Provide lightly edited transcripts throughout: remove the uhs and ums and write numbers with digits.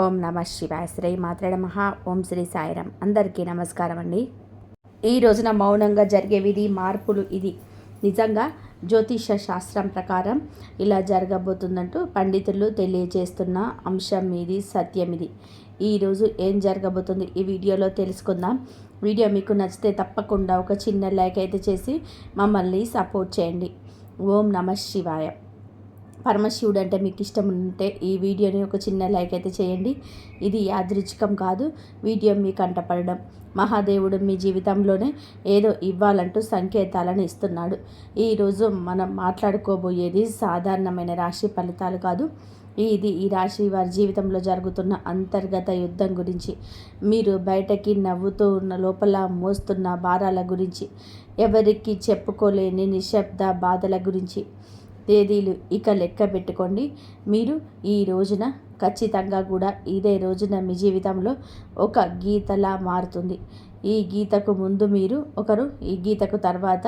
ఓం నమ శివాయ. శ్రీ మాత్రే నమః. ఓం శ్రీ సాయిరాం. అందరికీ నమస్కారం అండి. ఈ రోజున మౌనంగా జరిగే విధి మార్పులు ఇది నిజంగా జ్యోతిష శాస్త్రం ప్రకారం ఇలా జరగబోతుందంటూ పండితులు తెలియజేస్తున్న అంశం ఇది, సత్యం ఇది. ఈరోజు ఏం జరగబోతుంది ఈ వీడియోలో తెలుసుకుందాం. వీడియో మీకు నచ్చితే తప్పకుండా ఒక చిన్న లైక్ అయితే చేసి మమ్మల్ని సపోర్ట్ చేయండి. ఓం నమ శివాయ. పరమశివుడు అంటే మీకు ఇష్టం ఉంటే ఈ వీడియోని ఒక చిన్న లైక్ అయితే చేయండి. ఇది యాదృచ్ఛికం కాదు, వీడియో మీ కంటపడడం. మహాదేవుడు మీ జీవితంలోనే ఏదో ఇవ్వాలంటూ సంకేతాలను ఇస్తున్నాడు. ఈరోజు మనం మాట్లాడుకోబోయేది సాధారణమైన రాశి ఫలితాలు కాదు. ఇది ఈ రాశి వారి జీవితంలో జరుగుతున్న అంతర్గత యుద్ధం గురించి, మీరు బయటకి నవ్వుతూ ఉన్న లోపల మోస్తున్న భారాల గురించి, ఎవరికి చెప్పుకోలేని నిశ్శబ్ద బాధల గురించి. తేదీలు ఇక లెక్క పెట్టుకోండి. మీరు ఈ రోజున ఖచ్చితంగా కూడా ఇదే రోజున మీ జీవితంలో ఒక గీతలా మారుతుంది. ఈ గీతకు ముందు మీరు ఒకరు, ఈ గీతకు తర్వాత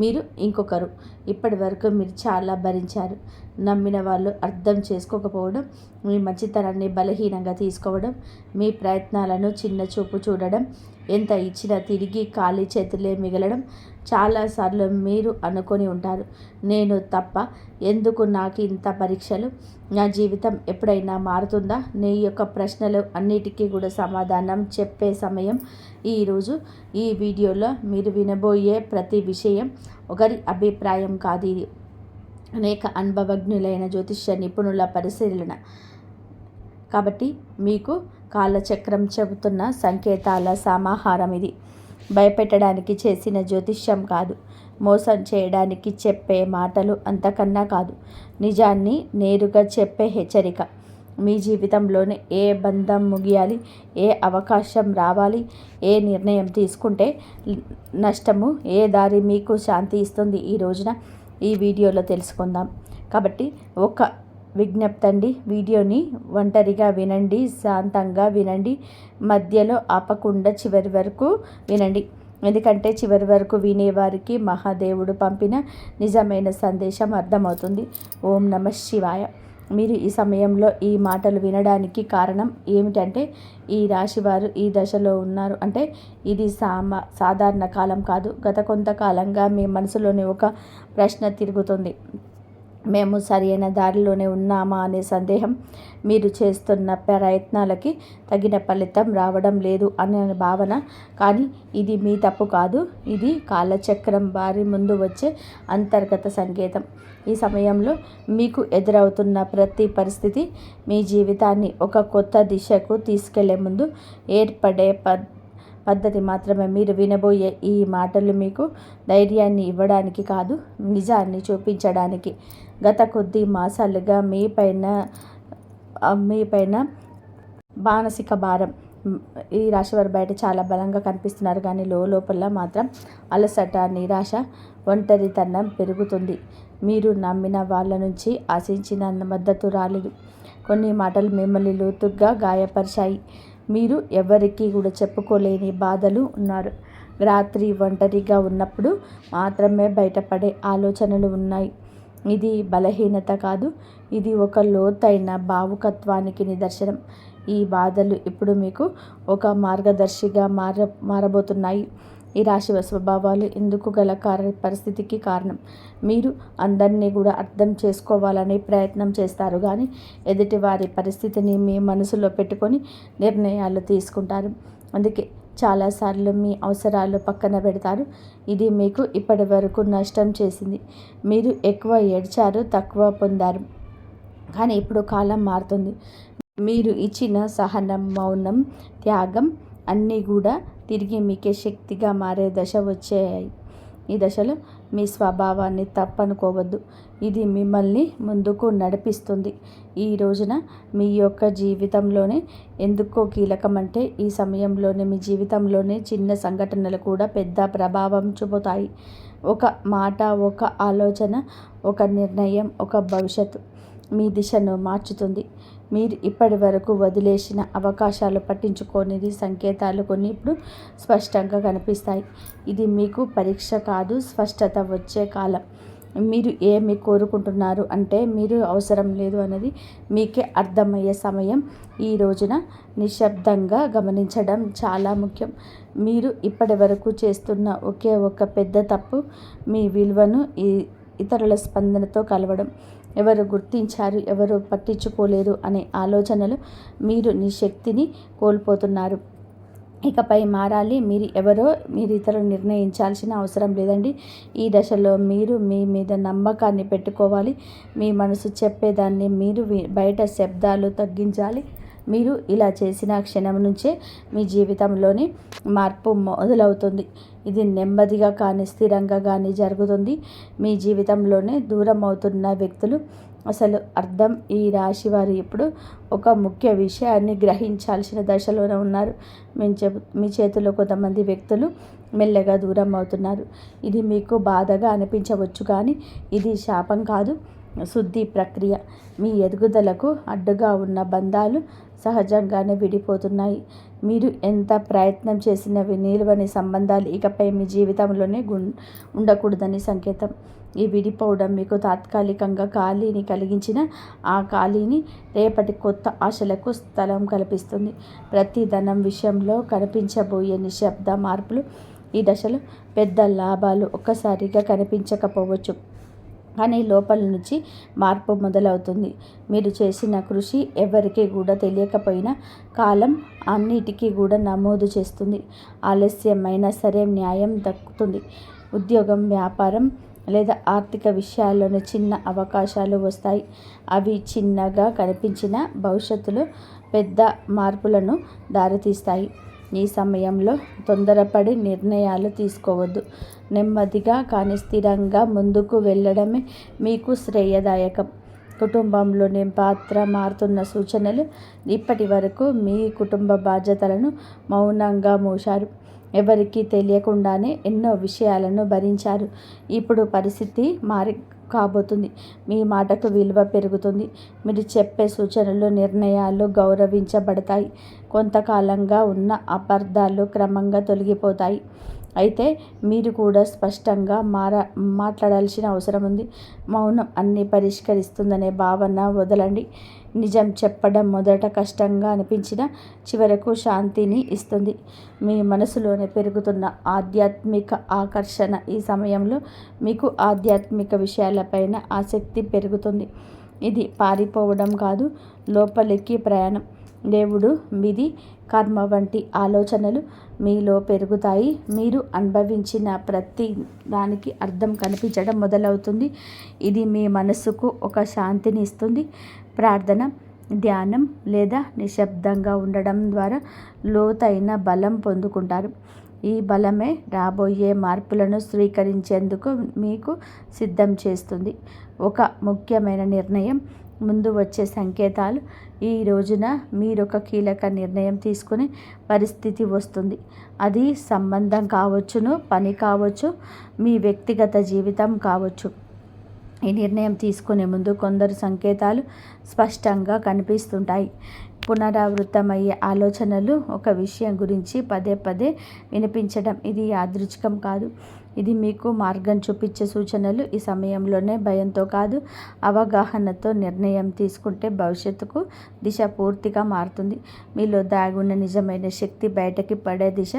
మీరు ఇంకొకరు. ఇప్పటి వరకు మీరు చాలా భరించారు. నమ్మిన వాళ్ళు అర్థం చేసుకోకపోవడం, మీ మంచితనాన్ని బలహీనంగా తీసుకోవడం, మీ ప్రయత్నాలను చిన్న చూపు చూడడం, ఎంత ఇచ్చినా తిరిగి ఖాళీ చేతులే మిగలడం. చాలాసార్లు మీరు అనుకొని ఉంటారు, నేను తప్ప ఎందుకు నాకు ఇంత పరీక్షలు, నా జీవితం ఎప్పుడైనా మారుతుందా? నీ యొక్క ప్రశ్నలు అన్నిటికీ కూడా సమాధానం చెప్పే సమయం ఈరోజు. ఈ వీడియోలో మీరు వినబోయే ప్రతి విషయం ఒకరి అభిప్రాయం కాదు, ఇది అనేక అనుభవజ్ఞులైన జ్యోతిష్య నిపుణుల పరిశీలన. కాబట్టి మీకు కాలచక్రం చెబుతున్న సంకేతాల సమాహారం ఇది. భయపెట్టడానికి చేసిన జ్యోతిష్యం కాదు, మోసం చేయడానికి చెప్పే మాటలు అంతకన్నా కాదు, నిజాన్ని నేరుగా చెప్పే హెచ్చరిక. మీ జీవితంలోనే ఏ బంధం ముగియాలి, ఏ అవకాశం రావాలి, ఏ నిర్ణయం తీసుకుంటే నష్టము, ఏ దారి మీకు శాంతి ఇస్తుంది, ఈ రోజున ఈ వీడియోలో తెలుసుకుందాం. కాబట్టి ఒక విజ్ఞప్తి అండి, వీడియోని ఒంటరిగా వినండి, శాంతంగా వినండి, మధ్యలో ఆపకుండా చివరి వరకు వినండి. ఎందుకంటే చివరి వరకు వినేవారికి మహాదేవుడు పంపిన నిజమైన సందేశం అర్థమవుతుంది. ఓం నమ శివాయ. మీరు ఈ సమయంలో ఈ మాటలు వినడానికి కారణం ఏమిటంటే, ఈ రాశివారు ఈ దశలో ఉన్నారు అంటే ఇది సాధారణ కాలం కాదు. గత కొంతకాలంగా మీ మనసులోని ఒక ప్రశ్న తిరుగుతుంది, మేము సరైన దారిలోనే ఉన్నామా అనే సందేహం, మీరు చేస్తున్న ప్రయత్నాలకి తగిన ఫలితం రావడం లేదు అనే భావన. కానీ ఇది మీ తప్పు కాదు, ఇది కాలచక్రం వారి ముందు వచ్చే అంతర్గత సంకేతం. ఈ సమయంలో మీకు ఎదురవుతున్న ప్రతి పరిస్థితి మీ జీవితాన్ని ఒక కొత్త దిశకు తీసుకెళ్లే ముందు ఏర్పడే పద్ధతి మాత్రమే. మీరు వినబోయే ఈ మాటలు మీకు ధైర్యాన్ని ఇవ్వడానికి కాదు, నిజాన్ని చూపించడానికి. గత కొద్ది మాసాలుగా మీపైన మానసిక భారం, ఈ రాశివారు బయట చాలా బలంగా కనిపిస్తున్నారు, కానీ లోపల మాత్రం అలసట, నిరాశ, ఒంటరితనం పెరుగుతుంది. మీరు నమ్మిన వాళ్ళ నుంచి ఆశించిన మద్దతు రాలేదు. కొన్ని మాటలు మిమ్మల్ని లోతుగా గాయపరిచాయి. మీరు ఎవరికి కూడా చెప్పుకోలేని బాధలు ఉన్నారు. రాత్రి ఒంటరిగా ఉన్నప్పుడు మాత్రమే బయటపడే ఆలోచనలు ఉన్నాయి. ఇది బలహీనత కాదు, ఇది ఒక లోతైన భావుకత్వానికి నిదర్శనం. ఈ బాధలు ఇప్పుడు మీకు ఒక మార్గదర్శిగా మారబోతున్నాయి. ఈ రాశి స్వభావాలు ఎందుకు గల పరిస్థితికి కారణం. మీరు అందరినీ కూడా అర్థం చేసుకోవాలని ప్రయత్నం చేస్తారు, కానీ ఎదుటి వారి పరిస్థితిని మీ మనసులో పెట్టుకొని నిర్ణయాలు తీసుకుంటారు. అందుకే చాలాసార్లు మీ అవసరాలు పక్కన పెడతారు. ఇది మీకు ఇప్పటి వరకు నష్టం చేసింది. మీరు ఎక్కువ ఏడ్చారు, తక్కువ పొందారు. కానీ ఇప్పుడు కాలం మారుతుంది. మీరు ఇచ్చిన సహనం, మౌనం, త్యాగం అన్నీ కూడా తిరిగి మీకే శక్తిగా మారే దశ వచ్చాయి. ఈ దశలో మీ స్వభావాన్ని తప్పనుకోవద్దు, ఇది మిమ్మల్ని ముందుకు నడిపిస్తుంది. ఈ రోజున మీ యొక్క జీవితంలోనే ఎందుకో కీలకమంటే, ఈ సమయంలోనే మీ జీవితంలోనే చిన్న సంఘటనలు కూడా పెద్ద ప్రభావం చూపుతాయి. ఒక మాట, ఒక ఆలోచన, ఒక నిర్ణయం, ఒక భవిష్యత్తు మీ దిశను మార్చుతుంది. మీరు ఇప్పటి వరకు వదిలేసిన అవకాశాలు, పట్టించుకోనిది సంకేతాలు కొన్ని ఇప్పుడు స్పష్టంగా కనిపిస్తాయి. ఇది మీకు పరీక్ష కాదు, స్పష్టత వచ్చే కాలం. మీరు ఏమి కోరుకుంటున్నారు అంటే మీరు అవసరం లేదు అనేది మీకే అర్థమయ్యే సమయం. ఈ రోజున నిశ్శబ్దంగా గమనించడం చాలా ముఖ్యం. మీరు ఇప్పటి వరకు చేస్తున్న ఒకే ఒక పెద్ద తప్పు మీ విలువను ఇతరుల స్పందనతో కలవడం. ఎవరు గుర్తించారు, ఎవరు పట్టించుకోలేరు అనే ఆలోచనలు మీరు నీ శక్తిని కోల్పోతున్నారు. ఇకపై మారాలి. మీరు ఇతరులు నిర్ణయించాల్సిన అవసరం లేదండి. ఈ దశలో మీరు మీ మీద నమ్మకాన్ని పెట్టుకోవాలి. మీ మనసు చెప్పేదాన్ని మీరు బయట శబ్దాలు తగ్గించాలి. మీరు ఇలా చేసిన క్షణం నుంచే మీ జీవితంలోని మార్పు మొదలవుతుంది. ఇది నెమ్మదిగా కానీ స్థిరంగా కానీ జరుగుతుంది. మీ జీవితంలోనే దూరం అవుతున్న వ్యక్తులు అసలు అర్థం. ఈ రాశి వారు ఇప్పుడు ఒక ముఖ్య విషయాన్ని గ్రహించాల్సిన దశలోనే ఉన్నారు. మీ చేతిలో కొంతమంది వ్యక్తులు మెల్లగా దూరం అవుతున్నారు. ఇది మీకు బాధగా అనిపించవచ్చు, కానీ ఇది శాపం కాదు, శుద్ధి ప్రక్రియ. మీ ఎదుగుదలకు అడ్డుగా ఉన్న బంధాలు సహజంగానే విడిపోతున్నాయి. మీరు ఎంత ప్రయత్నం చేసినవి నిలువని సంబంధాలు ఇకపై మీ జీవితంలోనే ఉండకూడదని సంకేతం. ఈ విడిపోవడం మీకు తాత్కాలికంగా ఖాళీని కలిగించిన ఆ ఖాళీని రేపటి కొత్త ఆశలకు స్థలం కల్పిస్తుంది. ప్రతి ధనం విషయంలో కనిపించబోయే నిశ్శబ్ద మార్పులు ఈ దశలో పెద్ద లాభాలు ఒక్కసారిగా కనిపించకపోవచ్చు, కానీ లోపల నుంచి మార్పు మొదలవుతుంది. మీరు చేసిన కృషి ఎవరికి కూడా తెలియకపోయినా కాలం అన్నిటికీ కూడా నమోదు చేస్తుంది. ఆలస్యమైనా సరే న్యాయం దక్కుతుంది. ఉద్యోగం, వ్యాపారం లేదా ఆర్థిక విషయాల్లోని చిన్న అవకాశాలు వస్తాయి. అవి చిన్నగా కనిపించిన భవిష్యత్తులో పెద్ద మార్పులను దారితీస్తాయి. ఈ సమయంలో తొందరపడి నిర్ణయాలు తీసుకోవద్దు. నెమ్మదిగా కానీ స్థిరంగా ముందుకు వెళ్ళడమే మీకు శ్రేయదాయకం. కుటుంబంలోని పాత్ర మారుతున్న సూచనలు. ఇప్పటి వరకు మీ కుటుంబ బాధ్యతలను మౌనంగా మోశారు. ఎవరికీ తెలియకుండానే ఎన్నో విషయాలను భరించారు. ఇప్పుడు పరిస్థితి కాబోతుంది. మీ మాటకు విలువ పెరుగుతుంది. మీరు చెప్పే సూచనలు, నిర్ణయాలు గౌరవించబడతాయి. కొంతకాలంగా ఉన్న అపార్థాలు క్రమంగా తొలగిపోతాయి. అయితే మీరు కూడా స్పష్టంగా మాట్లాడాల్సిన అవసరం ఉంది. మౌనం అన్ని పరిష్కరిస్తుందనే భావన వదలండి. నిజం చెప్పడం మొదట కష్టంగా అనిపించినా చివరకు శాంతిని ఇస్తుంది. మీ మనసులోనే పెరుగుతున్న ఆధ్యాత్మిక ఆకర్షణ. ఈ సమయంలో మీకు ఆధ్యాత్మిక విషయాలపైన ఆసక్తి పెరుగుతుంది. ఇది పారిపోవడం కాదు, లోపలికి ప్రయాణం. దేవుడు, విధి, కర్మ వంటి ఆలోచనలు మీలో పెరుగుతాయి. మీరు అనుభవించిన ప్రతి దానికి అర్థం కనిపించడం మొదలవుతుంది. ఇది మీ మనసుకు ఒక శాంతిని ఇస్తుంది. ప్రార్థన, ధ్యానం లేదా నిశ్శబ్దంగా ఉండడం ద్వారా లోతైన బలం పొందుకుంటారు. ఈ బలమే రాబోయే మార్పులను స్వీకరించేందుకు మీకు సిద్ధం చేస్తుంది. ఒక ముఖ్యమైన నిర్ణయం ముందు వచ్చే సంకేతాలు. ఈ రోజున మీరొక కీలక నిర్ణయం తీసుకునే పరిస్థితి వస్తుంది. అది సంబంధం కావచ్చును, పని కావచ్చు, మీ వ్యక్తిగత జీవితం కావచ్చు. ఈ నిర్ణయం తీసుకునే ముందు కొందరు సంకేతాలు స్పష్టంగా కనిపిస్తుంటాయి. పునరావృతమయ్యే ఆలోచనలు, ఒక విషయం గురించి పదే పదే వినిపించడం. ఇది యాదృచ్ఛికం కాదు, ఇది మీకు మార్గం చూపించే సూచనలు. ఈ సమయంలోనే భయంతో కాదు, అవగాహనతో నిర్ణయం తీసుకుంటే భవిష్యత్తుకు దిశ పూర్తిగా మారుతుంది. మీలో దాగున్న నిజమైన శక్తి బయటకి పడే దిశ.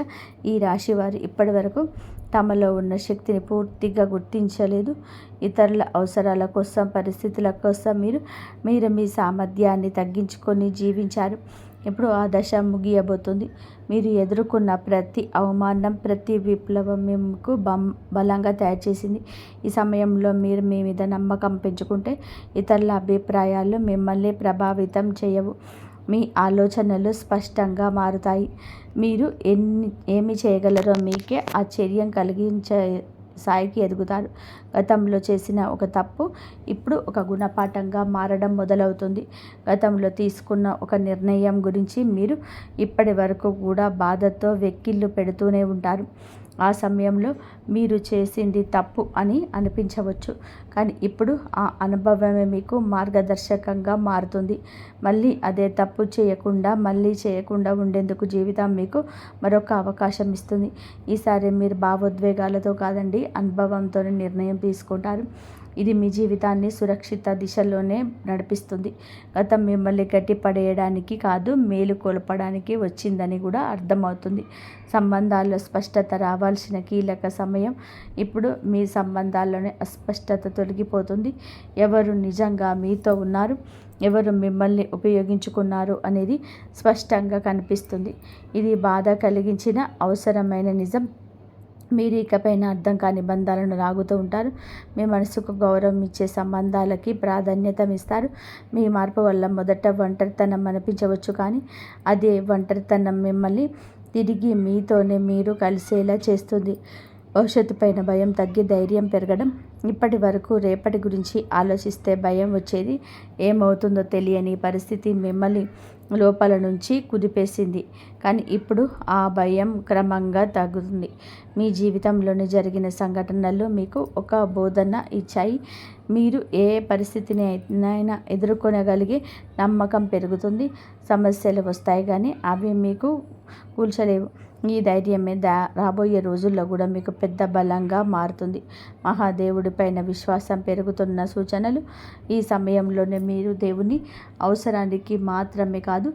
ఈ రాశివారు ఇప్పటి వరకు తమలో ఉన్న శక్తిని పూర్తిగా గుర్తించలేదు. ఇతరుల అవసరాల కోసం, పరిస్థితుల కోసం మీరు మీ సామర్థ్యాన్ని తగ్గించుకొని జీవించారు. ఇప్పుడు ఆ దశ ముగియబోతుంది. మీరు ఎదుర్కొన్న ప్రతి అవమానం, ప్రతి విప్లవం మీకు బలంగా తయారు చేసింది. ఈ సమయంలో మీరు మీ మీద నమ్మకం పెంచుకుంటే ఇతరుల అభిప్రాయాలు మిమ్మల్ని ప్రభావితం చేయవు. మీ ఆలోచనలు స్పష్టంగా మారుతాయి. మీరు ఏమి చేయగలరో మీకే ఆశ్చర్యం కలిగించే స్థాయికి ఎదుగుతారు. గతంలో చేసిన ఒక తప్పు ఇప్పుడు ఒక గుణపాఠంగా మారడం మొదలవుతుంది. గతంలో తీసుకున్న ఒక నిర్ణయం గురించి మీరు ఇప్పటి వరకు కూడా బాధతో వెక్కిళ్ళు పెడుతూనే ఉంటారు. ఆ సమయంలో మీరు చేసింది తప్పు అని అనిపించవచ్చు, కానీ ఇప్పుడు ఆ అనుభవమే మీకు మార్గదర్శకంగా మారుతుంది. మళ్ళీ అదే తప్పు చేయకుండా ఉండేందుకు జీవితం మీకు మరొక అవకాశం ఇస్తుంది. ఈసారి మీరు భావోద్వేగాలతో కాదండి, అనుభవంతో నిర్ణయం తీసుకుంటారు. ఇది మీ జీవితాన్ని సురక్షిత దిశలోనే నడిపిస్తుంది. గతం మిమ్మల్ని గట్టిపడేయడానికి కాదు, మేలు కొలపడానికి వచ్చిందని కూడా అర్థమవుతుంది. సంబంధాల్లో స్పష్టత రావాల్సిన కీలక సమయం ఇప్పుడు. మీ సంబంధాల్లోనే అస్పష్టత తొలగిపోతుంది. ఎవరు నిజంగా మీతో ఉన్నారు, ఎవరు మిమ్మల్ని ఉపయోగించుకున్నారు అనేది స్పష్టంగా కనిపిస్తుంది. ఇది బాధ కలిగించిన అవసరమైన నిజం. మీరు ఇకపైన అర్థం కాని బంధాలను లాగుతూ ఉంటారు. మీ మనసుకు గౌరవం ఇచ్చే సంబంధాలకి ప్రాధాన్యతనిస్తారు. మీ మార్పు వల్ల మొదట ఒంటరితనం అనిపించవచ్చు, కానీ అదే ఒంటరితనం మిమ్మల్ని తిరిగి మీతోనే మీరు కలిసేలా చేస్తుంది. భవిష్యత్తుపైన భయం తగ్గి ధైర్యం పెరగడం. ఇప్పటి వరకు రేపటి గురించి ఆలోచిస్తే భయం వచ్చేది. ఏమవుతుందో తెలియని పరిస్థితి మిమ్మల్ని లోపల నుంచి కుదిపేసింది. కానీ ఇప్పుడు ఆ భయం క్రమంగా తగ్గుతుంది. మీ జీవితంలోని జరిగిన సంఘటనలు మీకు ఒక బోధన ఇచ్చాయి. మీరు ఏ పరిస్థితినైనా ఎదుర్కొనగలిగే నమ్మకం పెరుగుతుంది. సమస్యలు వస్తాయి, కానీ అవి మీకు కూల్చలేవు. ఈ ధైర్యమే రాబోయే రోజుల్లో కూడా మీకు పెద్ద బలంగా మారుతుంది. మహాదేవుడిపైన విశ్వాసం పెరుగుతున్న సూచనలు. ఈ సమయంలోనే మీరు దేవుని అవసరానికి మాత్రమే కాదు,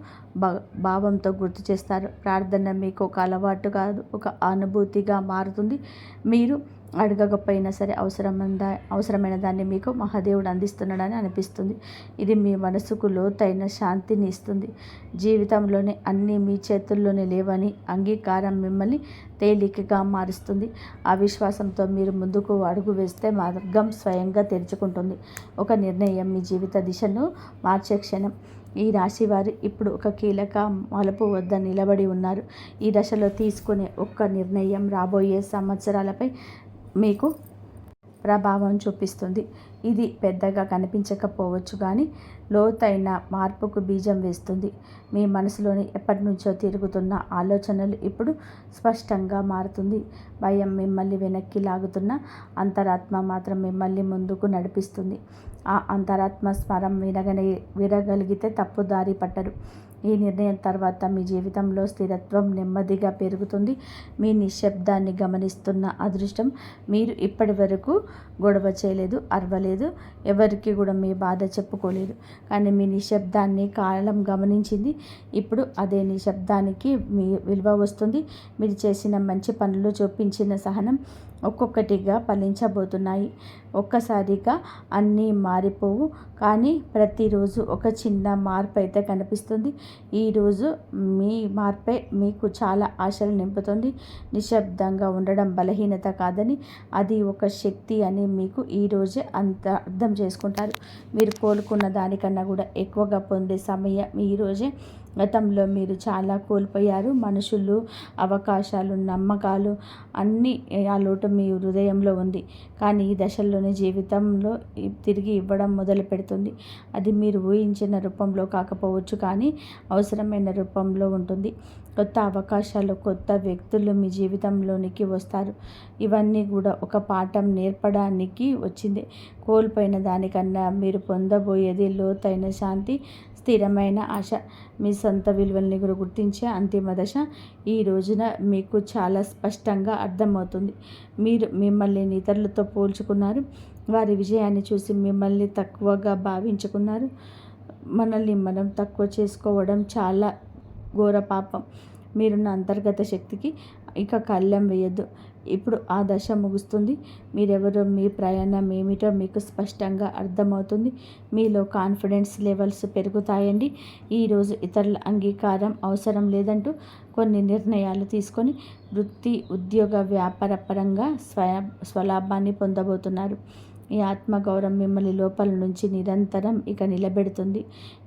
భావంతో గుర్తు చేస్తారు. ప్రార్థన మీకు ఒక అలవాటు కాదు, ఒక అనుభూతిగా మారుతుంది. మీరు అడగకపోయినా సరే అవసరమైన దాన్ని మీకు మహాదేవుడు అందిస్తున్నాడని అనిపిస్తుంది. ఇది మీ మనసుకు లోతైన శాంతిని ఇస్తుంది. జీవితంలోనే అన్నీ మీ చేతుల్లోనే లేవని అంగీకారం మిమ్మల్ని తేలికగా మారుస్తుంది. ఆ విశ్వాసంతో మీరు ముందుకు అడుగు వేస్తే మార్గం స్వయంగా తెరుచుకుంటుంది. ఒక నిర్ణయం మీ జీవిత దిశను మార్చే క్షణం. ఈ రాశివారు ఇప్పుడు ఒక కీలక మలుపు వద్ద నిలబడి ఉన్నారు. ఈ దశలో తీసుకునే ఒక్క నిర్ణయం రాబోయే సంవత్సరాలపై మీకు ప్రభావం చూపిస్తుంది. ఇది పెద్దగా కనిపించకపోవచ్చు, కానీ లోతైన మార్పుకు బీజం వేస్తుంది. మీ మనసులోని ఎప్పటి నుంచో తిరుగుతున్న ఆలోచనలు ఇప్పుడు స్పష్టంగా మారుతుంది. భయం మిమ్మల్ని వెనక్కి లాగుతున్న అంతరాత్మ మాత్రం మిమ్మల్ని ముందుకు నడిపిస్తుంది. ఆ అంతరాత్మ స్వరం వినగలిగితే తప్పుదారి పట్టరు. ఈ నిర్ణయం తర్వాత మీ జీవితంలో స్థిరత్వం నెమ్మదిగా పెరుగుతుంది. మీ నిశ్శబ్దాన్ని గమనిస్తున్న అదృష్టం. మీరు ఇప్పటి వరకు గొడవ చేయలేదు, అరవలేదు, ఎవరికి కూడా మీ బాధ చెప్పుకోలేదు. కానీ మీ నిశ్శబ్దాన్ని కాలం గమనించింది. ఇప్పుడు అదే నిశ్శబ్దానికి మీ విలువ వస్తుంది. మీరు చేసిన మంచి పనులు, చూపించిన సహనం ఒక్కొక్కటిగా ఫలించబోతున్నాయి. ఒక్కసారిగా అన్నీ మారిపోవు, కానీ ప్రతిరోజు ఒక చిన్న మార్పు అయితే కనిపిస్తుంది. ఈరోజు మీ మార్పే మీకు చాలా ఆశలు నింపుతుంది. నిశ్శబ్దంగా ఉండడం బలహీనత కాదని, అది ఒక శక్తి అని మీకు ఈరోజే అర్థం చేసుకుంటారు. మీరు కోలుకున్న దానికన్నా కూడా ఎక్కువగా పొందే సమయం ఈరోజే. గతంలో మీరు చాలా కోల్పోయారు. మనుషులు, అవకాశాలు, నమ్మకాలు అన్నీ ఆ లోటు మీ హృదయంలో ఉంది. కానీ ఈ దశల్లోనే జీవితంలో తిరిగి ఇవ్వడం మొదలు పెడుతుంది. అది మీరు ఊహించిన రూపంలో కాకపోవచ్చు, కానీ అవసరమైన రూపంలో ఉంటుంది. కొత్త అవకాశాలు, కొత్త వ్యక్తులు మీ జీవితంలోనికి వస్తారు. ఇవన్నీ కూడా ఒక పాఠం నేర్పడానికి వచ్చింది. కోల్పోయిన దానికన్నా మీరు పొందబోయేది లోతైన శాంతి, స్థిరమైన ఆశ. మీ సొంత విలువల్ని కూడా గుర్తించే అంతిమ దశ. ఈ రోజున మీకు చాలా స్పష్టంగా అర్థమవుతుంది. మీరు మిమ్మల్ని ఇతరులతో పోల్చుకున్నారు. వారి విజయాన్ని చూసి మిమ్మల్ని తక్కువగా భావించుకున్నారు. మనల్ని మనం తక్కువ చేసుకోవడం చాలా ఘోర పాపం. మీరున్న అంతర్గత శక్తికి ఇక కళ్ళెం వేయద్దు. ఇప్పుడు ఆ దశ ముగుస్తుంది. మీరెవరో, మీ ప్రయాణం ఏమిటో మీకు స్పష్టంగా అర్థమవుతుంది. మీలో కాన్ఫిడెన్స్ లెవెల్స్ పెరుగుతాయండి. ఈరోజు ఇతరుల అంగీకారం అవసరం లేదంటూ కొన్ని నిర్ణయాలు తీసుకొని వృత్తి, ఉద్యోగ, వ్యాపార పరంగా స్వలాభాన్ని పొందబోతున్నారు. ఈ ఆత్మగౌరవం మిమ్మల్ని లోపల నుంచి నిరంతరం ఇక నిలబెడుతుంది.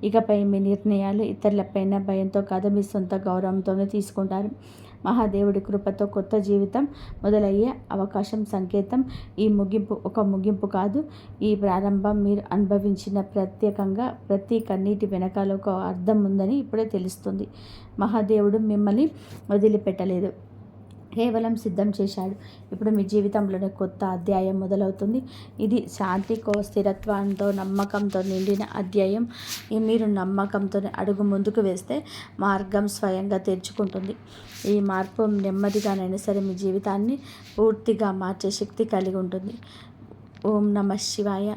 ఇకపై మీ నిర్ణయాలు ఇతరులపైన భయంతో కాదు, మీ సొంత గౌరవంతోనే తీసుకుంటారు. మహాదేవుడి కృపతో కొత్త జీవితం మొదలయ్యే అవకాశం సంకేతం. ఈ ముగింపు ఒక ముగింపు కాదు, ఈ ప్రారంభం. మీరు అనుభవించిన ప్రతి కన్నీటి వెనకాల ఒక అర్థం ఉందని ఇప్పుడే తెలుస్తుంది. మహాదేవుడు మిమ్మల్ని వదిలిపెట్టలేదు, కేవలం సిద్ధం చేశాడు. ఇప్పుడు మీ జీవితంలోనే కొత్త అధ్యాయం మొదలవుతుంది. ఇది శాంతికో, స్థిరత్వంతో, నమ్మకంతో నిండిన అధ్యాయం. మీరు నమ్మకంతో అడుగు ముందుకు వేస్తే మార్గం స్వయంగా తెరుచుకుంటుంది. ఈ మార్పు నెమ్మదిగానైనా సరే మీ జీవితాన్ని పూర్తిగా మార్చే శక్తి కలిగి ఉంటుంది. ఓం నమ శివాయ.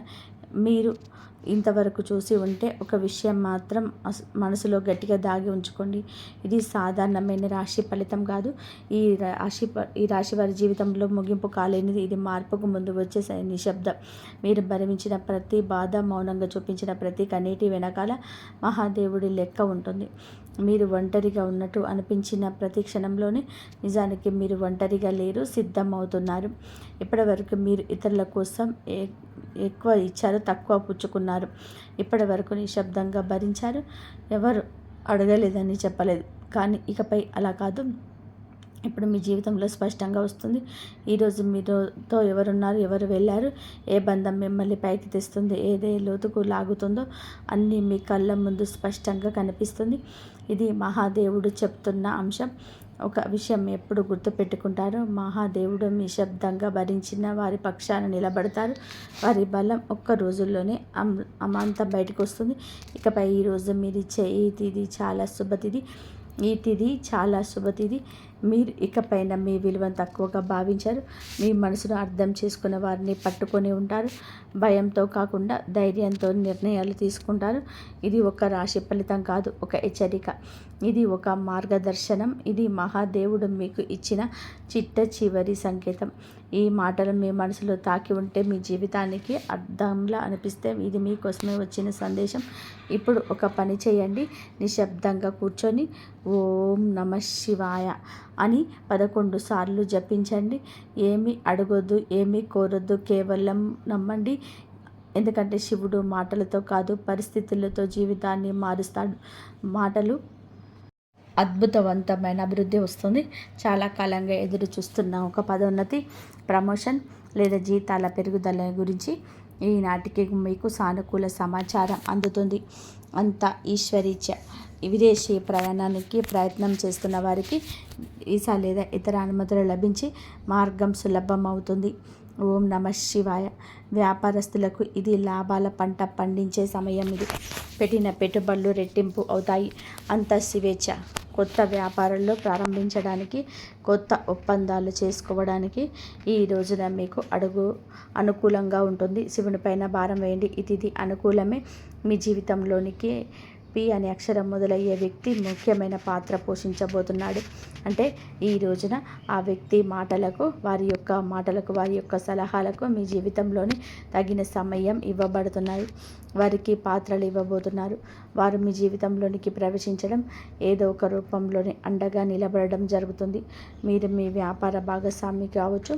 మీరు ఇంతవరకు చూసి ఉంటే ఒక విషయం మాత్రం మనసులో గట్టిగా దాగి ఉంచుకోండి. ఇది సాధారణమైన రాశి ఫలితం కాదు. ఈ రాశి వారి జీవితంలో ముగింపు కాలేనిది. ఇది మార్పుకు ముందు వచ్చే నిశ్శబ్దం. మీరు భరించిన ప్రతి బాధ, మౌనంగా చూపించిన ప్రతి కన్నీటి వెనకాల మహాదేవుడి లెక్క ఉంటుంది. మీరు ఒంటరిగా ఉన్నట్టు అనిపించిన ప్రతి క్షణంలోనే నిజానికి మీరు ఒంటరిగా లేరు, సిద్ధమవుతున్నారు. ఇప్పటివరకు మీరు ఇతరుల కోసం ఎక్కువ ఇచ్చారు, తక్కువ పుచ్చుకున్నారు. ఇప్పటి వరకు నిశ్శబ్దంగా భరించారు, ఎవరు అడగలేదని చెప్పలేదు. కానీ ఇకపై అలా కాదు. ఇప్పుడు మీ జీవితంలో స్పష్టంగా వస్తుంది. ఈరోజు మీతో ఎవరున్నారు, ఎవరు వెళ్ళారు, ఏ బంధం మిమ్మల్ని పైకి తెస్తుంది, ఏదే లోతుకు లాగుతుందో అన్నీ మీ కళ్ళ ముందు స్పష్టంగా కనిపిస్తుంది. ఇది మహాదేవుడు చెప్తున్న అంశం. ఒక విషయం ఎప్పుడు గుర్తుపెట్టుకుంటారో, మహాదేవుడు నిశ్శబ్దంగా భరించిన వారి పక్షాన నిలబడతారు. వారి బలం ఒక్క రోజుల్లోనే అమాంతం బయటకు వస్తుంది. ఇకపై ఈరోజు మీరు ఇచ్చే ఈ తిథి చాలా శుభతిథి. ఈ తిథి చాలా శుభతిథి. మీరు ఇకపైన మీ విలువను తక్కువగా భావించారు. మీ మనసును అర్థం చేసుకున్న వారిని పట్టుకొని ఉంటారు. భయంతో కాకుండా ధైర్యంతో నిర్ణయాలు తీసుకుంటారు. ఇది ఒక రాశి ఫలితం కాదు, ఒక హెచ్చరిక. ఇది ఒక మార్గదర్శనం. ఇది మహాదేవుడు మీకు ఇచ్చిన చిట్ట చివరి సంకేతం. ఈ మాటలు మీ మనసులో తాకి ఉంటే, మీ జీవితానికి అర్థంలా అనిపిస్తే ఇది మీకోసమే వచ్చిన సందేశం. ఇప్పుడు ఒక పని చేయండి. నిశ్శబ్దంగా కూర్చొని ఓం నమ శివాయ అని 11 సార్లు జపించండి. ఏమీ అడగొద్దు, ఏమీ కోరొద్దు, కేవలం నమ్మండి. ఎందుకంటే శివుడు మాటలతో కాదు, పరిస్థితులతో జీవితాన్ని మారుస్తాడు. మాటలు అద్భుతవంతమైన అభివృద్ధి వస్తుంది. చాలా కాలంగా ఎదురు చూస్తున్న ఒక పదోన్నతి, ప్రమోషన్ లేదా జీతాల పెరుగుదల గురించి ఈనాటికి మీకు సానుకూల సమాచారం అందుతుంది. అంతా ఈశ్వరీచ్ఛ. విదేశీ ప్రయాణానికి ప్రయత్నం చేస్తున్న వారికి వీసా లేదా ఇతర అనుమతులు లభించి మార్గం సులభం అవుతుంది. ఓం నమ శివాయ. వ్యాపారస్తులకు ఇది లాభాల పంట పండించే సమయం. ఇది పెట్టిన పెట్టుబడులు రెట్టింపు అవుతాయి. అంత స్వేచ్ఛ. కొత్త వ్యాపారాల్లో ప్రారంభించడానికి, కొత్త ఒప్పందాలు చేసుకోవడానికి ఈ రోజున మీకు అనుకూలంగా ఉంటుంది. శివుని పైన భారం వేయండి. ఇది అనుకూలమే. మీ జీవితంలోనికి పి అనే అక్షరం మొదలయ్యే వ్యక్తి ముఖ్యమైన పాత్ర పోషించబోతున్నాడు. అంటే ఈ రోజున ఆ వ్యక్తి మాటలకు, వారి యొక్క సలహాలకు మీ జీవితంలోని తగిన సమయం ఇవ్వబడుతున్నాయి. వారికి పాత్రలు ఇవ్వబోతున్నారు. వారు మీ జీవితంలోనికి ప్రవేశించడం, ఏదో ఒక రూపంలోని అండగా నిలబడడం జరుగుతుంది. మీరు మీ వ్యాపార భాగస్వామి కావచ్చు,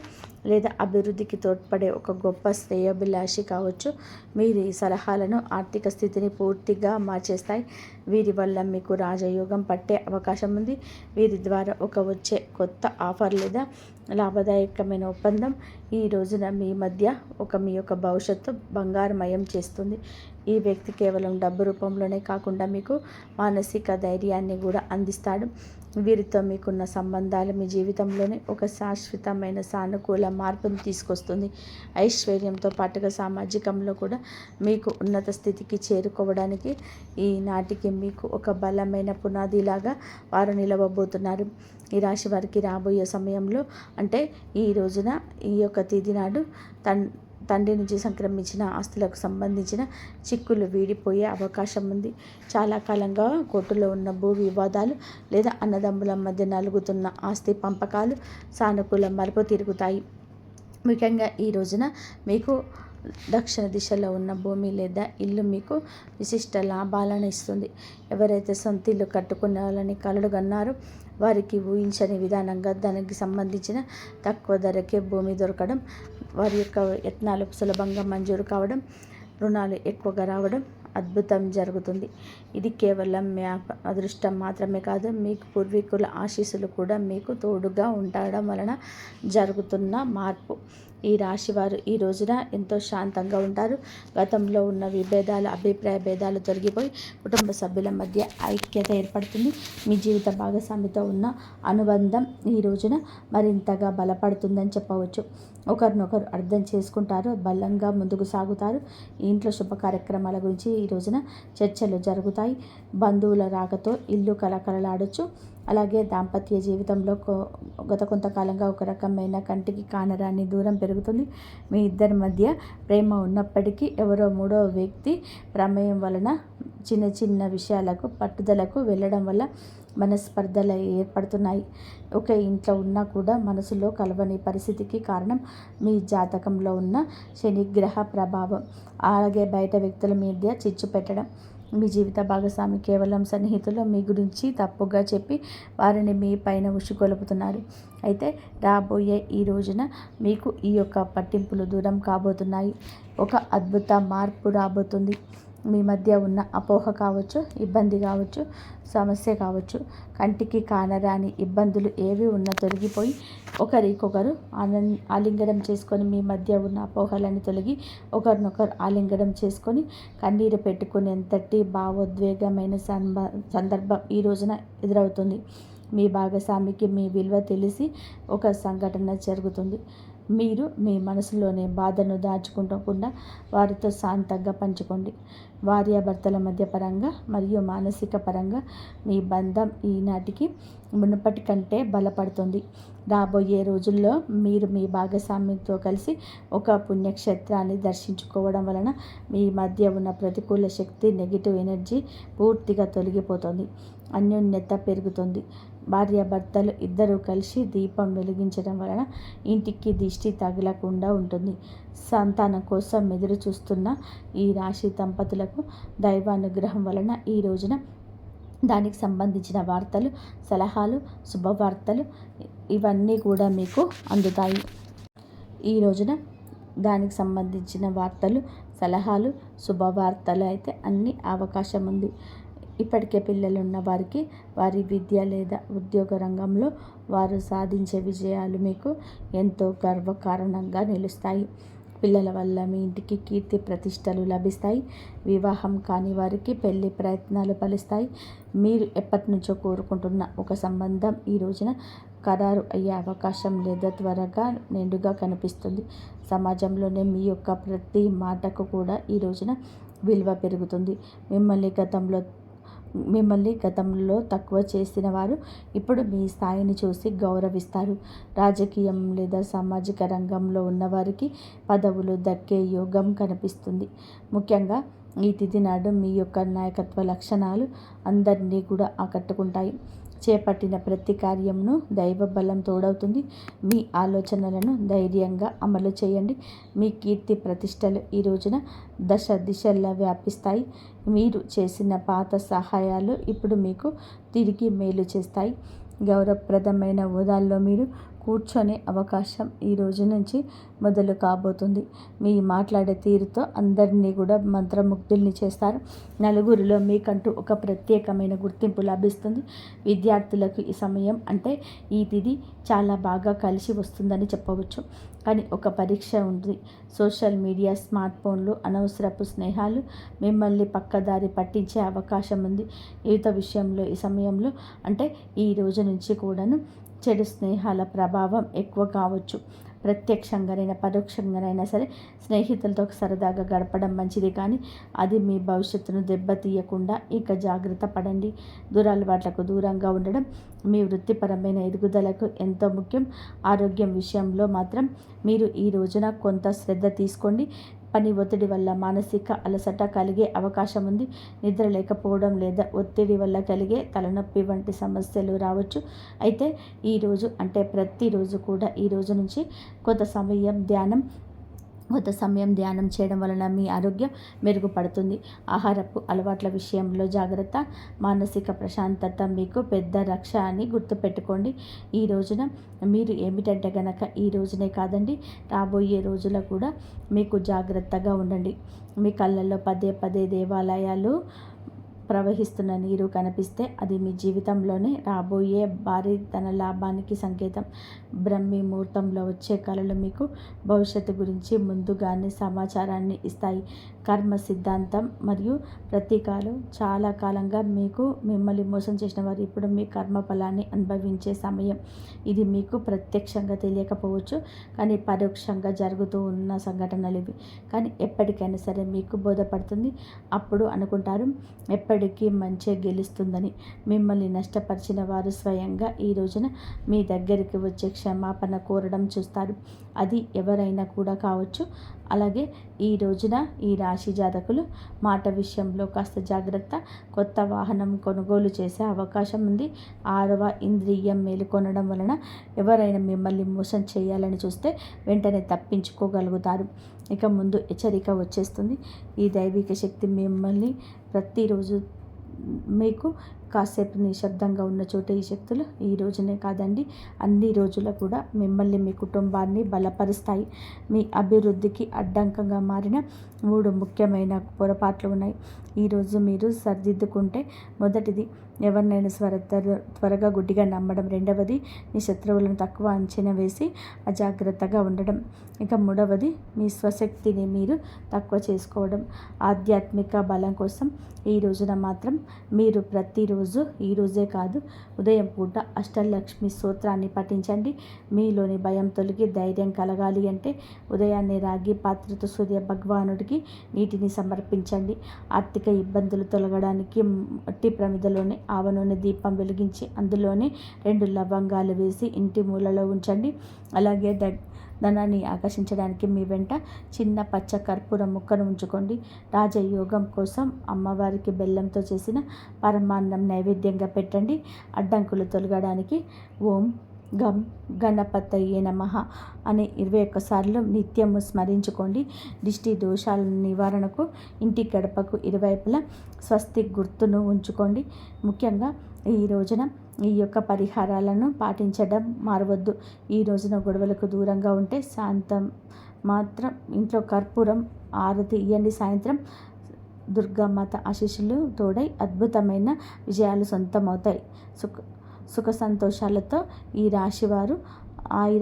లేదా అభివృద్ధికి తోడ్పడే ఒక గొప్ప శ్రేయోభిలాషి కావచ్చు. మీరు ఈ సలహాలను ఆర్థిక స్థితిని పూర్తిగా మార్చేస్తాయి. వీరి వల్ల మీకు రాజయోగం పట్టే అవకాశం ఉంది. వీరి ద్వారా వచ్చే కొత్త ఆఫర్ లేదా లాభదాయకమైన ఒప్పందం ఈ రోజున మీ యొక్క భవిష్యత్తు బంగారుమయం చేస్తుంది. ఈ వ్యక్తి కేవలం డబ్బు రూపంలోనే కాకుండా మీకు మానసిక ధైర్యాన్ని కూడా అందిస్తాడు. వీరితో మీకున్న సంబంధాలు మీ జీవితంలోనే ఒక శాశ్వతమైన సానుకూల మార్పును తీసుకొస్తుంది. ఐశ్వర్యంతో పాటుగా సామాజికంలో కూడా మీకు ఉన్నత స్థితికి చేరుకోవడానికి ఈనాటికి మీకు ఒక బలమైన పునాదిలాగా వారు నిలవబోతున్నారు. ఈ రాశి వారికి రాబోయే సమయంలో, అంటే ఈ రోజున, ఈ యొక్క తేదీ నాడు తండ్రి నుంచి సంక్రమించిన ఆస్తులకు సంబంధించిన చిక్కులు వీడిపోయే అవకాశం ఉంది. చాలా కాలంగా కోర్టులో ఉన్న భూ వివాదాలు లేదా అన్నదమ్ముల మధ్య నలుగుతున్న ఆస్తి పంపకాలు సానుకూల మలుపు తిరుగుతాయి. ముఖ్యంగా ఈ రోజున మీకు దక్షిణ దిశలో ఉన్న భూమి లేదా ఇల్లు మీకు విశిష్ట లాభాలను ఇస్తుంది. ఎవరైతే సొంత ఇల్లు కట్టుకునే కలలు కన్నారో వారికి ఊహించని విధానంగా దానికి సంబంధించిన తక్కువ ధరకే భూమి దొరకడం, వారి యొక్క యత్నాలు సులభంగా మంజూరు కావడం, రుణాలు ఎక్కువగా రావడం, అద్భుతం జరుగుతుంది. ఇది కేవలం మీ అదృష్టం మాత్రమే కాదు, మీకు పూర్వీకుల ఆశీస్సులు కూడా మీకు తోడుగా ఉండడం వలన జరుగుతున్న మార్పు. ఈ రాశివారు ఈ రోజున ఎంతో శాంతంగా ఉంటారు. గతంలో ఉన్న విభేదాలు, అభిప్రాయ భేదాలు తొలగిపోయి కుటుంబ సభ్యుల మధ్య ఐక్యత ఏర్పడుతుంది. మీ జీవిత భాగస్వామితో ఉన్న అనుబంధం ఈ రోజున మరింతగా బలపడుతుందని చెప్పవచ్చు. ఒకరినొకరు అర్థం చేసుకుంటారు, బలంగా ముందుకు సాగుతారు. ఇంట్లో శుభ కార్యక్రమాల గురించి ఈ రోజున చర్చలు జరుగుతాయి. బంధువుల రాకతో ఇల్లు కలకలలాడొచ్చు. అలాగే దాంపత్య జీవితంలో గత కొంతకాలంగా ఒక రకమైన కంటికి కానరాని దూరం పెరుగుతుంది. మీ ఇద్దరి మధ్య ప్రేమ ఉన్నప్పటికీ ఎవరో మూడో వ్యక్తి ప్రమేయం వలన చిన్న చిన్న విషయాలకు పట్టుదలకు వెళ్ళడం వల్ల మనస్పర్ధలు ఏర్పడుతున్నాయి. ఒక ఇంట్లో ఉన్నా కూడా మనసులో కలవని పరిస్థితికి కారణం మీ జాతకంలో ఉన్న శనిగ్రహ ప్రభావం. అలాగే బయట వ్యక్తుల మధ్య చిచ్చు పెట్టడం. మీ జీవిత భాగస్వామి కేవలం సన్నిహితులు మీ గురించి తప్పుగా చెప్పి వారిని మీ పైన ఉసుగొలుపుతున్నారు. అయితే రాబోయే ఈ రోజున మీకు ఈ యొక్క పట్టింపులు దూరం కాబోతున్నాయి. ఒక అద్భుత మార్పు రాబోతుంది. మీ మధ్య ఉన్న అపోహ కావచ్చు, ఇబ్బంది కావచ్చు, సమస్య కావచ్చు, కంటికి కానరాని ఇబ్బందులు ఏవి ఉన్నా తొలగిపోయి ఒకరికొకరు ఆలింగనం చేసుకొని మీ మధ్య ఉన్న అపోహలని తొలగి ఒకరినొకరు ఆలింగనం చేసుకొని కన్నీరు పెట్టుకునేంతటి భావోద్వేగమైన సందర్భం ఈ రోజున ఎదురవుతుంది. మీ భాగస్వామికి మీ విలువ తెలిసి ఒక సంఘటన జరుగుతుంది. మీరు మీ మనసులోని బాధను దాచుకోకుండా వారితో శాంతంగా పంచుకోండి. భార్యాభర్తల మధ్య పరంగా మరియు మానసిక పరంగా మీ బంధం ఈనాటికి మునుపటి కంటే బలపడుతుంది. రాబోయే రోజుల్లో మీరు మీ భాగస్వామితో కలిసి ఒక పుణ్యక్షేత్రాన్ని దర్శించుకోవడం వలన మీ మధ్య ఉన్న ప్రతికూల శక్తి, నెగిటివ్ ఎనర్జీ పూర్తిగా తొలగిపోతుంది. అన్యోన్యత పెరుగుతుంది. భార్యాభర్తలు ఇద్దరూ కలిసి దీపం వెలిగించడం వలన ఇంటికి దిష్టి తగలకుండా ఉంటుంది. సంతానం కోసం ఎదురు చూస్తున్న ఈ రాశి దంపతులకు దైవానుగ్రహం వలన ఈ రోజున దానికి సంబంధించిన వార్తలు, సలహాలు, శుభవార్తలు ఇవన్నీ కూడా మీకు అందుతాయి. ఈ రోజున దానికి సంబంధించిన వార్తలు, సలహాలు, శుభవార్తలు అయితే అన్ని అవకాశం ఉంది. ఇప్పటికే పిల్లలు ఉన్న వారికి వారి విద్య లేదా ఉద్యోగ రంగంలో వారు సాధించే విజయాలు మీకు ఎంతో గర్వకారణంగా నిలుస్తాయి. పిల్లల వల్ల మీ ఇంటికి కీర్తి ప్రతిష్టలు లభిస్తాయి. వివాహం కాని వారికి పెళ్లి ప్రయత్నాలు ఫలిస్తాయి. మీరు ఎప్పటి నుంచో కోరుకుంటున్న ఒక సంబంధం ఈ రోజున ఖరారు అయ్యే అవకాశం లేదా త్వరగా నిండుగా కనిపిస్తుంది. సమాజంలోనే మీ యొక్క ప్రతి మాటకు కూడా ఈ రోజున విలువ పెరుగుతుంది. మిమ్మల్ని గతంలో తక్కువ చేసిన వారు ఇప్పుడు మీ స్థాయిని చూసి గౌరవిస్తారు. రాజకీయం లేదా సామాజిక రంగంలో ఉన్నవారికి పదవులు దక్కే యోగం కనిపిస్తుంది. ముఖ్యంగా ఈ తిథి నాడు మీ యొక్క నాయకత్వ లక్షణాలు అందరినీ కూడా ఆకట్టుకుంటాయి. చేపట్టిన ప్రతి కార్యమును దైవ బలం తోడవుతుంది. మీ ఆలోచనలను ధైర్యంగా అమలు చేయండి. మీ కీర్తి ప్రతిష్టలు ఈ రోజున దశ దిశల్లో వ్యాపిస్తాయి. మీరు చేసిన పాత సహాయాలు ఇప్పుడు మీకు తిరిగి మేలు చేస్తాయి. గౌరవప్రదమైన హోదాల్లో మీరు కూర్చొనే అవకాశం ఈ రోజు నుంచి మొదలు కాబోతుంది. మీ మాట్లాడే తీరుతో అందరినీ కూడా మంత్రముగ్ధుల్ని చేస్తారు. నలుగురిలో మీకంటూ ఒక ప్రత్యేకమైన గుర్తింపు లభిస్తుంది. విద్యార్థులకు ఈ సమయం అంటే ఈ తిథి చాలా బాగా కలిసి వస్తుందని చెప్పవచ్చు. కానీ ఒక పరీక్ష ఉంది. సోషల్ మీడియా, స్మార్ట్ ఫోన్లు, అనవసరపు స్నేహాలు మిమ్మల్ని పక్కదారి పట్టించే అవకాశం ఉంది. యువత విషయంలో ఈ సమయంలో అంటే ఈ రోజు నుంచి కూడాను చెడు స్నేహాల ప్రభావం ఎక్కువ కావచ్చు. ప్రత్యక్షంగానైనా పరోక్షంగానైనా సరే స్నేహితులతో సరదాగా గడపడం మంచిది, కానీ అది మీ భవిష్యత్తును దెబ్బతీయకుండా ఇక జాగ్రత్త పడండి. దురలవాట్లకు దూరంగా ఉండడం మీ వృత్తిపరమైన ఎదుగుదలకు ఎంతో ముఖ్యం. ఆరోగ్యం విషయంలో మాత్రం మీరు ఈ రోజున కొంత శ్రద్ధ తీసుకోండి. పని ఒత్తిడి వల్ల మానసిక అలసట కలిగే అవకాశం ఉంది. నిద్ర లేకపోవడం లేదా ఒత్తిడి వల్ల కలిగే తలనొప్పి వంటి సమస్యలు రావచ్చు. అయితే ఈరోజు అంటే ప్రతిరోజు కూడా ఈ రోజు నుంచి కొంత సమయం ధ్యానం చేయడం వలన మీ ఆరోగ్యం మెరుగుపడుతుంది. ఆహారపు అలవాట్ల విషయంలో జాగ్రత్త, మానసిక ప్రశాంతత మీకు పెద్ద రక్ష అని గుర్తుపెట్టుకోండి. ఈ రోజున మీరు ఏమిటంటే గనక ఈ రోజునే కాదండి, రాబోయే రోజుల్లో కూడా మీకు జాగ్రత్తగా ఉండండి. మీ కళ్ళల్లో పదే పదే దేవాలయాలు ప్రవహిస్తున్న నీరు కనిపిస్తే అది మీ జీవితంలోనే రాబోయే భారీ ధన లాభానికి సంకేతం. బ్రహ్మీ ముహూర్తంలో వచ్చే కళలు మీకు భవిష్యత్తు గురించి ముందుగానే సమాచారాన్ని ఇస్తాయి. కర్మ సిద్ధాంతం మరియు ప్రతీకాలు చాలా కాలంగా మిమ్మల్ని మోసం చేసిన వారు ఇప్పుడు మీ కర్మ ఫలాన్ని అనుభవించే సమయం. ఇది మీకు ప్రత్యక్షంగా తెలియకపోవచ్చు, కానీ పరోక్షంగా జరుగుతూ ఉన్న సంఘటనలు ఇవి. కానీ ఎప్పటికైనా సరే మీకు బోధపడుతుంది. అప్పుడు అనుకుంటారు, ఎప్పటికీ మంచి గెలుస్తుందని, మిమ్మల్ని నష్టపరిచిన వారు స్వయంగా ఈ రోజున మీ దగ్గరికి వచ్చే క్షమాపణ కోరడం చూస్తారు. అది ఎవరైనా కూడా కావచ్చు. అలాగే ఈ రోజున ఈ రాశి జాతకులు మాట విషయంలో కాస్త జాగ్రత్త. కొత్త వాహనం కొనుగోలు చేసే అవకాశం ఉంది. 6వ ఇంద్రియం మేలుకొనడం వలన ఎవరైనా మిమ్మల్ని మోసం చేయాలని చూస్తే వెంటనే తప్పించుకోగలుగుతారు. ఇక ముందు హెచ్చరిక వచ్చేస్తుంది. ఈ దైవిక శక్తి మిమ్మల్ని ప్రతిరోజు మీకు కాసేపు నిశ్శబ్దంగా ఉన్న చోట ఈ శక్తులు ఈ రోజునే కాదండి, అన్ని రోజులు కూడా మిమ్మల్ని మీ కుటుంబాన్ని బలపరుస్తాయి. మీ అభివృద్ధికి అడ్డంకంగా మారిన 3 ముఖ్యమైన పొరపాట్లు ఉన్నాయి. ఈరోజు మీరు సరిదిద్దుకుంటే, మొదటిది ఎవరినైనా త్వరగా గుడ్డిగా నమ్మడం. రెండవది మీ శత్రువులను తక్కువ అంచనా వేసి అజాగ్రత్తగా ఉండడం. ఇక మూడవది మీ స్వశక్తిని మీరు తక్కువ చేసుకోవడం. ఆధ్యాత్మిక బలం కోసం ఈ రోజున మాత్రం మీరు ప్రతిరోజు, ఈరోజే కాదు ఉదయం పూట అష్టలక్ష్మి స్తోత్రాన్ని పఠించండి. మీలోని భయం తొలగి ధైర్యం కలగాలి అంటే ఉదయాన్నే రాగి పాత్రతో సూర్య భగవానుడికి నీటిని సమర్పించండి. ఆర్థిక ఇబ్బందులు తొలగడానికి మట్టి ప్రమిదలోనే ఆవ నూనె దీపం వెలిగించి అందులోనే 2 లవంగాలు వేసి ఇంటి మూలలో ఉంచండి. అలాగే ధనాన్ని ఆకర్షించడానికి మీ వెంట చిన్న పచ్చ కర్పూర ముక్కను ఉంచుకోండి. రాజయోగం కోసం అమ్మవారికి బెల్లంతో చేసిన పరమాన్నం నైవేద్యంగా పెట్టండి. అడ్డంకులు తొలగడానికి ఓం గం గణపతయే నమః అని 21 సార్లు నిత్యము స్మరించుకోండి. దిష్టి దోషాల నివారణకు ఇంటి గడపకు ఇరువైపులా స్వస్తిక్ గుర్తును ఉంచుకోండి. ముఖ్యంగా ఈ రోజున ఈ యొక్క పరిహారాలను పాటించడం మారవద్దు. ఈ రోజున గొడవలకు దూరంగా ఉంటే శాంతం మాత్రం ఇంట్లో కర్పూరం ఆరతి ఇయ్యండి. సాయంత్రం దుర్గామాత ఆశీస్సులు తోడై అద్భుతమైన విజయాలు సొంతమవుతాయి. సుఖ సంతోషాలతో ఈ రాశివారు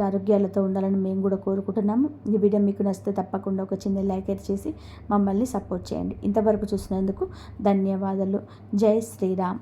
ఆరోగ్యాలతో ఉండాలని మేము కూడా కోరుకుంటున్నాము. ఈ వీడియో మీకు నచ్చితే తప్పకుండా ఒక చిన్న లైక్ చేసి మమ్మల్ని సపోర్ట్ చేయండి. ఇంతవరకు చూసినందుకు ధన్యవాదాలు. జై శ్రీరామ్.